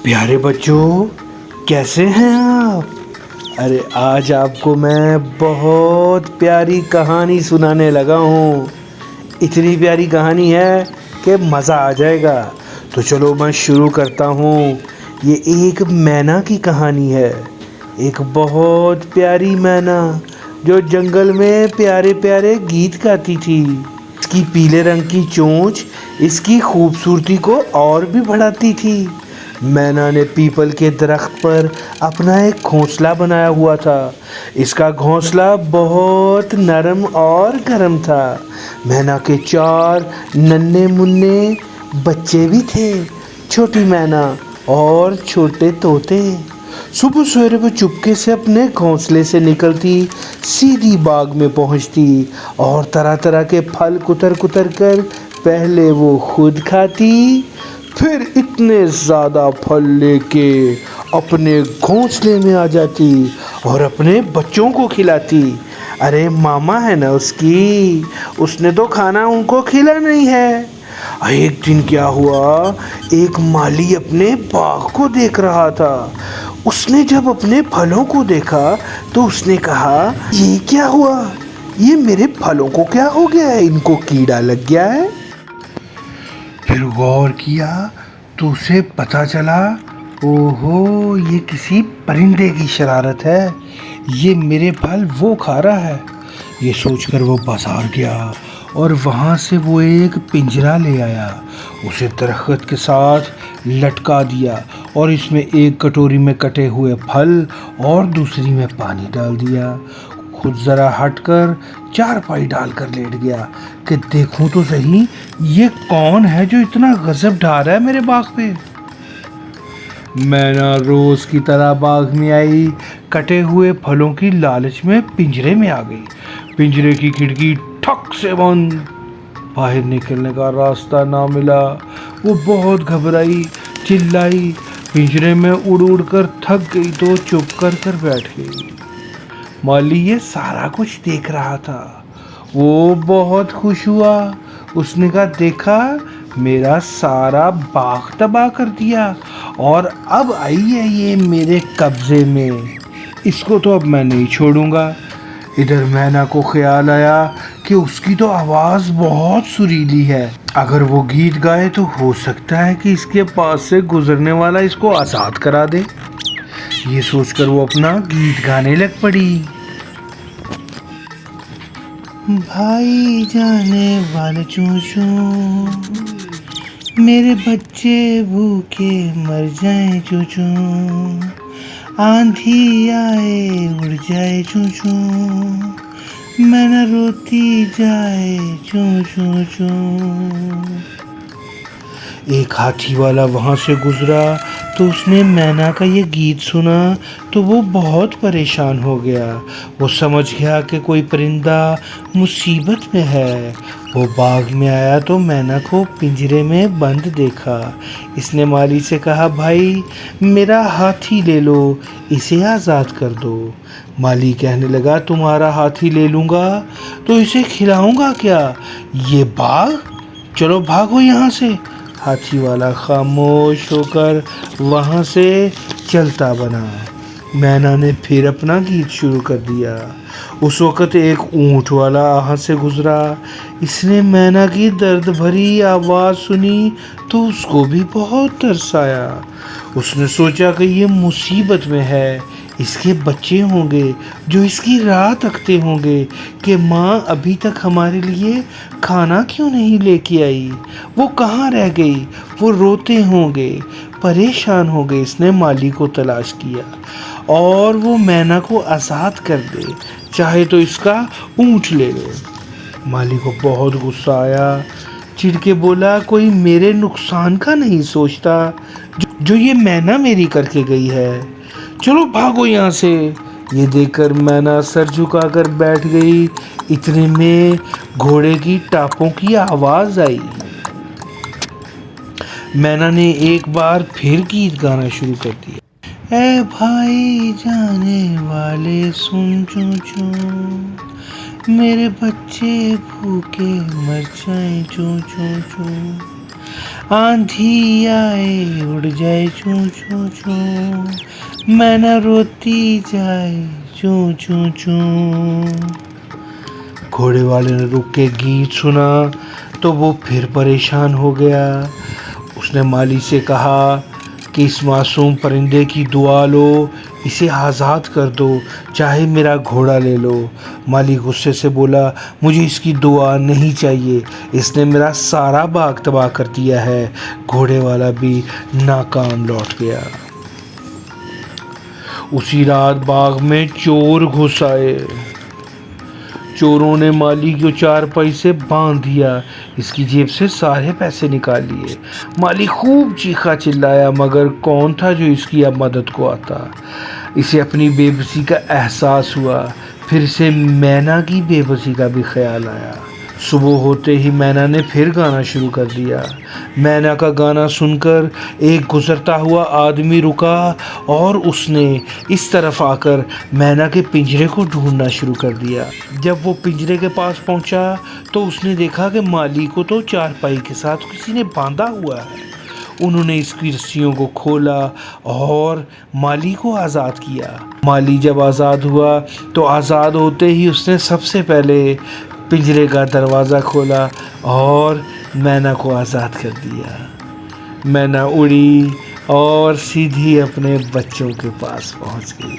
प्यारे बच्चों, कैसे हैं आप? अरे आज आपको मैं बहुत प्यारी कहानी सुनाने लगा हूँ। इतनी प्यारी कहानी है कि मज़ा आ जाएगा। तो चलो मैं शुरू करता हूँ। ये एक मैना की कहानी है। एक बहुत प्यारी मैना जो जंगल में प्यारे प्यारे गीत गाती थी। इसकी पीले रंग की चोंच इसकी खूबसूरती को और भी बढ़ाती थी। मैना ने पीपल के दरख्त पर अपना एक घोंसला बनाया हुआ था। इसका घोंसला बहुत नरम और गर्म था। मैना के 4 नन्हे मुन्ने बच्चे भी थे, छोटी मैना और छोटे तोते। सुबह सवेरे वो चुपके से अपने घोंसले से निकलती, सीधी बाग में पहुंचती और तरह तरह के फल कुतर कुतर कर पहले वो खुद खाती, फिर इतने ज़्यादा फल लेके अपने घोंसले में आ जाती और अपने बच्चों को खिलाती। अरे मामा है ना उसकी, उसने तो खाना उनको खिला नहीं है। एक दिन क्या हुआ, एक माली अपने बाग को देख रहा था। उसने जब अपने फलों को देखा तो उसने कहा, ये क्या हुआ? ये मेरे फलों को क्या हो गया है? इनको कीड़ा लग गया है? फिर गौर किया तो उसे पता चला, ओहो, ये किसी परिंदे की शरारत है। ये मेरे फल वो खा रहा है। ये सोचकर वो बाजार गया और वहाँ से वो एक पिंजरा ले आया। उसे दरख्त के साथ लटका दिया और इसमें एक कटोरी में कटे हुए फल और दूसरी में पानी डाल दिया। खुद ज़रा हटकर चारपाई डालकर लेट गया कि देखूं तो सही, ये कौन है जो इतना गजब ढा रहा है मेरे बाग पे। मैना रोज की तरह बाग में आई, कटे हुए फलों की लालच में पिंजरे में आ गई। पिंजरे की खिड़की ठक से बंद, बाहर निकलने का रास्ता ना मिला। वो बहुत घबराई, चिल्लाई, पिंजरे में उड़ उड़ कर थक गई तो चुप कर बैठ गई। माली ये सारा कुछ देख रहा था। वो बहुत खुश हुआ। उसने कहा, देखा, मेरा सारा बाग तबाह कर दिया और अब आई है ये मेरे कब्जे में। इसको तो अब मैं नहीं छोड़ूंगा। इधर मैना को ख्याल आया कि उसकी तो आवाज़ बहुत सुरीली है। अगर वो गीत गाए तो हो सकता है कि इसके पास से गुजरने वाला इसको आज़ाद करा दे। ये सोचकर वो अपना गीत गाने लग पड़ी। भाई जाने वाले चूचू, मेरे बच्चे भूखे मर जाए चूचू, आंधी आए उड़ जाए चूचू, मैना रोती जाए चू चू चू। एक हाथी वाला वहाँ से गुजरा तो उसने मैना का ये गीत सुना तो वो बहुत परेशान हो गया। वो समझ गया कि कोई परिंदा मुसीबत में है। वो बाग में आया तो मैना को पिंजरे में बंद देखा। इसने माली से कहा, भाई मेरा हाथी ले लो, इसे आज़ाद कर दो। माली कहने लगा, तुम्हारा हाथी ले लूँगा तो इसे खिलाऊँगा क्या? ये बाग, चलो भागो यहाँ से। हाथी वाला खामोश होकर वहाँ से चलता बना। मैना ने फिर अपना गीत शुरू कर दिया। उस वक़्त एक ऊँट वाला वहाँ से गुजरा। इसने मैना की दर्द भरी आवाज़ सुनी तो उसको भी बहुत तरस आया। उसने सोचा कि ये मुसीबत में है, इसके बच्चे होंगे जो इसकी राह तकते होंगे कि माँ अभी तक हमारे लिए खाना क्यों नहीं लेके आई, वो कहाँ रह गई, वो रोते होंगे, परेशान हो गए। इसने माली को तलाश किया और वो मैना को आज़ाद कर दे, चाहे तो इसका ऊँट ले लो। माली को बहुत गुस्सा आया, चिढ़ के बोला, कोई मेरे नुकसान का नहीं सोचता जो ये मैना मेरी करके गई है। चलो भागो यहाँ से। ये देखकर मैना सर झुकाकर बैठ गई। इतने में घोड़े की टापों की आवाज़ आई। मैना ने एक बार फिर गीत गाना शुरू कर दिया। ए भाई जाने वाले सुन चू चू, मेरे बच्चे भूखे मर जाए चू चू चू, आंधी आए उड़ जाए चूं चूं चूं, मैना रोती जाए चूं चूं चूं। घोड़े वाले ने रुक के गीत सुना तो वो फिर परेशान हो गया। उसने माली से कहा कि इस मासूम परिंदे की दुआ लो, इसे आज़ाद कर दो, चाहे मेरा घोड़ा ले लो। माली गुस्से से बोला, मुझे इसकी दुआ नहीं चाहिए, इसने मेरा सारा बाग तबाह कर दिया है। घोड़े वाला भी नाकाम लौट गया। उसी रात बाग में चोर घुस आए। चोरों ने माली को चारपाई से बांध दिया, इसकी जेब से सारे पैसे निकाल लिए। माली खूब चीखा चिल्लाया, मगर कौन था जो इसकी अब मदद को आता। इसे अपनी बेबसी का एहसास हुआ। फिर से मैना की बेबसी का भी ख्याल आया। सुबह होते ही मैना ने फिर गाना शुरू कर दिया। मैना का गाना सुनकर एक गुजरता हुआ आदमी रुका और उसने इस तरफ आकर मैना के पिंजरे को ढूंढना शुरू कर दिया। जब वो पिंजरे के पास पहुंचा तो उसने देखा कि माली को तो चारपाई के साथ किसी ने बांधा हुआ है। उन्होंने इसकी रस्सियों को खोला और माली को आज़ाद किया। माली जब आज़ाद हुआ तो आज़ाद होते ही उसने सबसे पहले पिंजरे का दरवाज़ा खोला और मैना को आज़ाद कर दिया। मैना उड़ी और सीधी अपने बच्चों के पास पहुंच गई।